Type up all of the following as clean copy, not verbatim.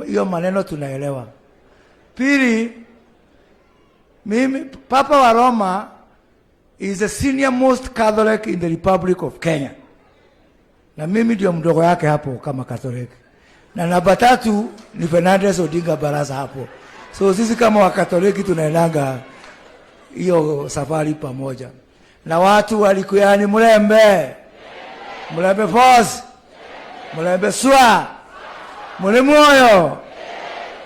Hiyo maneno tunaelewa. Pili, mimi Papa wa Roma is the senior most Catholic in the Republic of Kenya. Na mimi ndio mdogo yake hapo kama Catholic. Na namba 3 ni Fernandez Odinga Barasa hapo. So sisi kama Wakatoliki tunaendanga hiyo safari pamoja. Na watu wa Likuyani Mulembe. Mulembe Force. Mulembe Swa. Mulemoyo.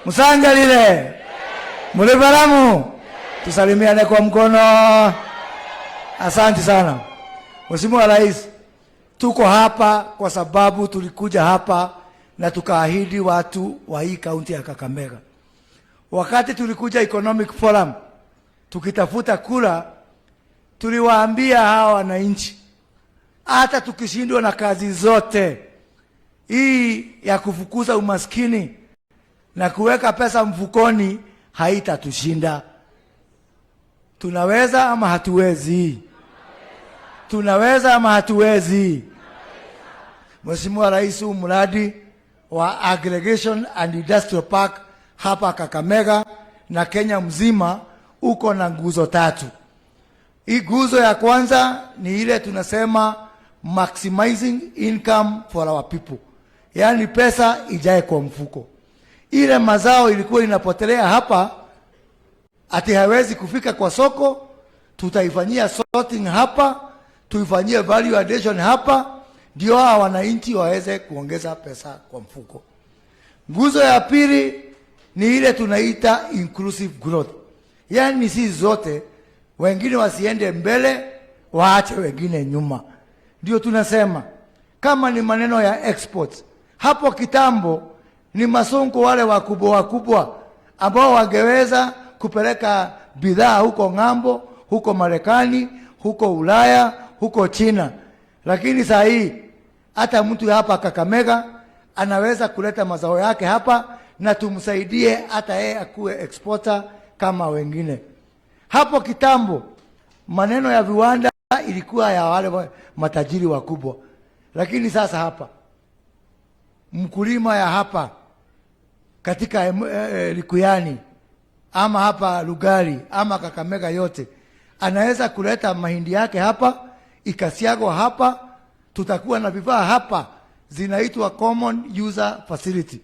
Musangalile. Mulebaramu. Tusalimiane kwa mkono. Asante sana. Mheshimiwa Rais, tuko hapa kwa sababu tulikuja hapa na tukaahidi watu wa hii kaunti ya Kakamega. Wakati tulikuja Economic Forum, tukitafuta kura, tuliwaambia hawa wananchi, hata tukishindwa na kazi zote, hii ya kufukuza umaskini na kuweka pesa mfukoni haitatushinda. Tunaweza ama hatuwezi? Tunaweza ama hatuwezi? Mheshimiwa Rais, mradi wa aggregation and industrial park hapa Kakamega na Kenya mzima uko na nguzo 3. Hii nguzo ya kwanza ni ile tunasema maximizing income for our people. Yaani pesa ijae kwa mfuko. Ile mazao ilikuwa inapotelea hapa ati hawezi kufika kwa soko, tutaifanyia sorting hapa, tuifanyie value addition hapa, ndio wananchi waweze kuongeza pesa kwa mfuko. Nguzo ya pili ni ile tunaita inclusive growth. Yaani si zote, wengine wasiende mbele, waache wengine nyuma. Ndio tunasema, kama ni maneno ya exports, hapo kitambo ni masonko wale wakubwa ambao wangeweza kupeleka bidhaa huko ng'ambo, huko Marekani, huko Ulaya, huko China. Lakini saa hii hata mtu hapa Kakamega anaweza kuleta mazao yake hapa na tumsaidie hata yeye akuwe exporter kama wengine. Hapo kitambo maneno ya viwanda ilikuwa ya wale matajiri wakubwa. Lakini sasa hapa mkulima ya hapa katika Likuyani ama hapa Lugari ama Kakamega yote anaweza kuleta mahindi yake hapa, ikasiagwa hapa, tutakuwa na vifaa hapa zinaitwa common user facility.